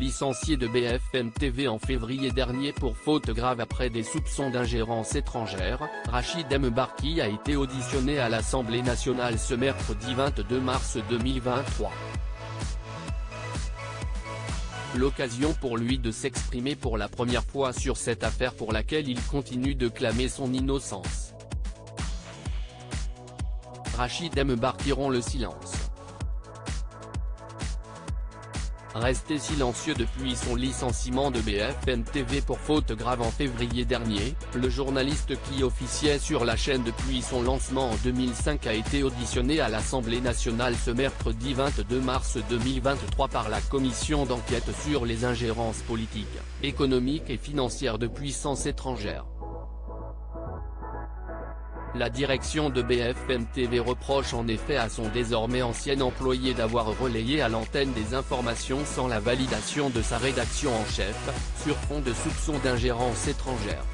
licencié de BFM TV en février dernier pour faute grave après des soupçons d'ingérence étrangère. Rachid Mbarki a été auditionné à l'Assemblée nationale ce mercredi 22 mars 2023. L'occasion pour lui de s'exprimer pour la première fois sur cette affaire pour laquelle il continue de clamer son innocence. Rachid Mbarki rompt le silence. Resté silencieux depuis son licenciement de BFM TV pour faute grave en février dernier, le journaliste qui officiait sur la chaîne depuis son lancement en 2005 a été auditionné à l'Assemblée nationale ce mercredi 22 mars 2023 par la commission d'enquête sur les ingérences politiques, économiques et financières de puissances étrangères. La direction de BFM TV reproche en effet à son désormais ancien employé d'avoir relayé à l'antenne des informations sans la validation de sa rédaction en chef, sur fond de soupçons d'ingérence étrangère.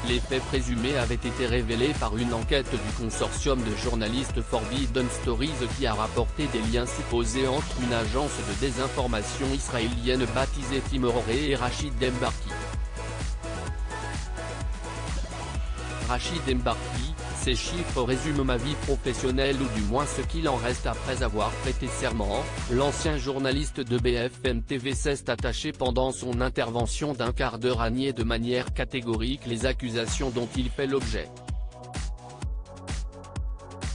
Les faits présumés avaient été révélés par une enquête du consortium de journalistes Forbidden Stories qui a rapporté des liens supposés entre une agence de désinformation israélienne baptisée Timor et Rachid Mbarki. Rachid Mbarki, ces chiffres résument ma vie professionnelle ou du moins ce qu'il en reste après avoir prêté serment. L'ancien journaliste de BFM TV s'est attaché pendant son intervention d'un quart d'heure à nier de manière catégorique les accusations dont il fait l'objet.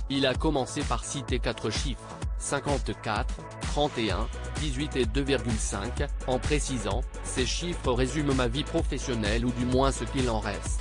Il a commencé par citer 4 chiffres, 54, 31, 18 et 2,5, en précisant « Ces chiffres résument ma vie professionnelle ou du moins ce qu'il en reste ».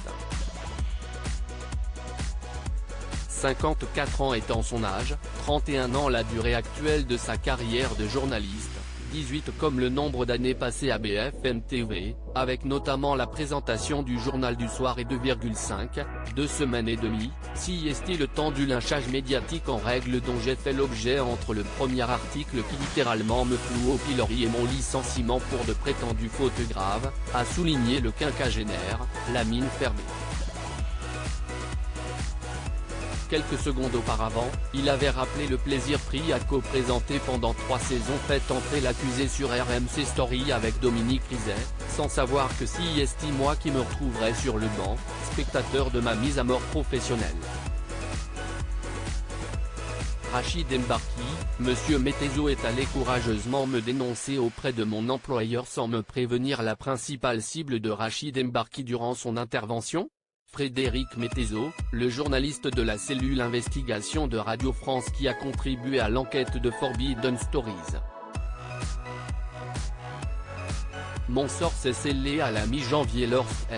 54 ans étant son âge, 31 ans la durée actuelle de sa carrière de journaliste, 18 comme le nombre d'années passées à BFM TV, avec notamment la présentation du journal du soir et 2,5, 2 semaines et demie, si est-il le temps du lynchage médiatique en règle dont j'ai fait l'objet entre le premier article qui littéralement me cloue au pilori et mon licenciement pour de prétendues fautes graves, a souligné le quinquagénaire, la mine fermée. Quelques secondes auparavant, il avait rappelé le plaisir pris à co-présenter pendant 3 saisons fait entrer l'accusé sur RMC Story avec Dominique Rizet, sans savoir que si est moi qui me retrouverais sur le banc, spectateur de ma mise à mort professionnelle. Rachid Mbarki, Monsieur Mettezo est allé courageusement me dénoncer auprès de mon employeur sans me prévenir. La principale cible de Rachid Mbarki durant son intervention ? Frédéric Mettezo, le journaliste de la cellule investigation de Radio France qui a contribué à l'enquête de Forbidden Stories. Mon sort s'est scellé à la mi-janvier lorsque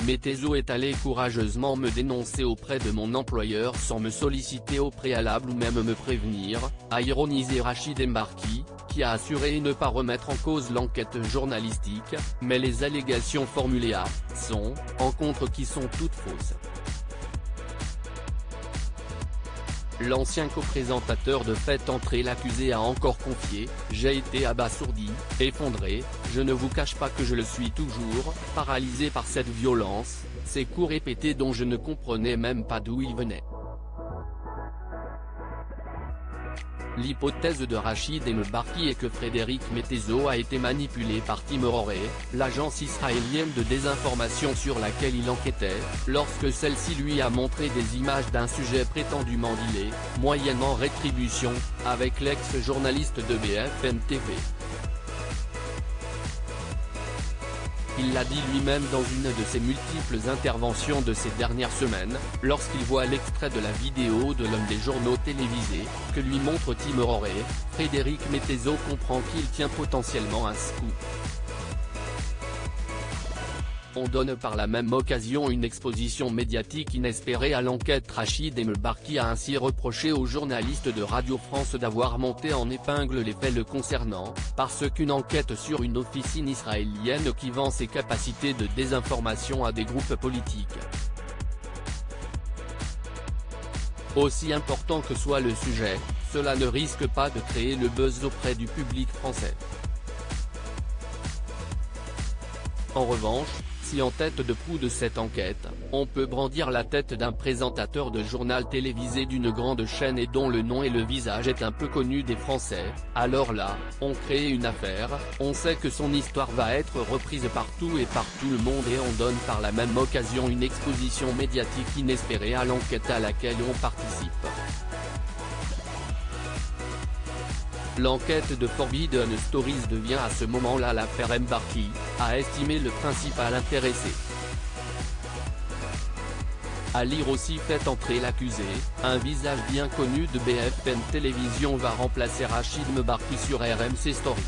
Mettezo est allé courageusement me dénoncer auprès de mon employeur sans me solliciter au préalable ou même me prévenir, a ironisé Rachid Mbarki, qui a assuré ne pas remettre en cause l'enquête journalistique, mais les allégations formulées à son encontre qui sont toutes fausses. L'ancien co-présentateur de Faites entrer l'accusé a encore confié « J'ai été abasourdi, effondré, je ne vous cache pas que je le suis toujours, paralysé par cette violence, ces coups répétés dont je ne comprenais même pas d'où ils venaient ». L'hypothèse de Rachid Mbarki est que Frédéric Mettezo a été manipulé par Timor, l'agence israélienne de désinformation sur laquelle il enquêtait, lorsque celle-ci lui a montré des images d'un sujet prétendument dealé, moyennant rétribution, avec l'ex-journaliste de BFM TV. Il l'a dit lui-même dans une de ses multiples interventions de ces dernières semaines, lorsqu'il voit l'extrait de la vidéo de l'homme des journaux télévisés, que lui montre Timor, Frédéric Mettezo comprend qu'il tient potentiellement un scoop. On donne par la même occasion une exposition médiatique inespérée à l'enquête. Rachid Mbarki a ainsi reproché aux journalistes de Radio France d'avoir monté en épingle les faits le concernant, parce qu'une enquête sur une officine israélienne qui vend ses capacités de désinformation à des groupes politiques. Aussi important que soit le sujet, cela ne risque pas de créer le buzz auprès du public français. En revanche, Si en tête de proue de cette enquête, on peut brandir la tête d'un présentateur de journal télévisé d'une grande chaîne et dont le nom et le visage est un peu connu des Français, alors là, on crée une affaire, on sait que son histoire va être reprise partout et par tout le monde et on donne par la même occasion une exposition médiatique inespérée à l'enquête à laquelle on participe. L'enquête de Forbidden Stories devient à ce moment-là l'affaire Mbarki, a estimé le principal intéressé. À lire aussi fait entrer l'accusé, un visage bien connu de BFM Télévision va remplacer Rachid Mbarki sur RMC Story.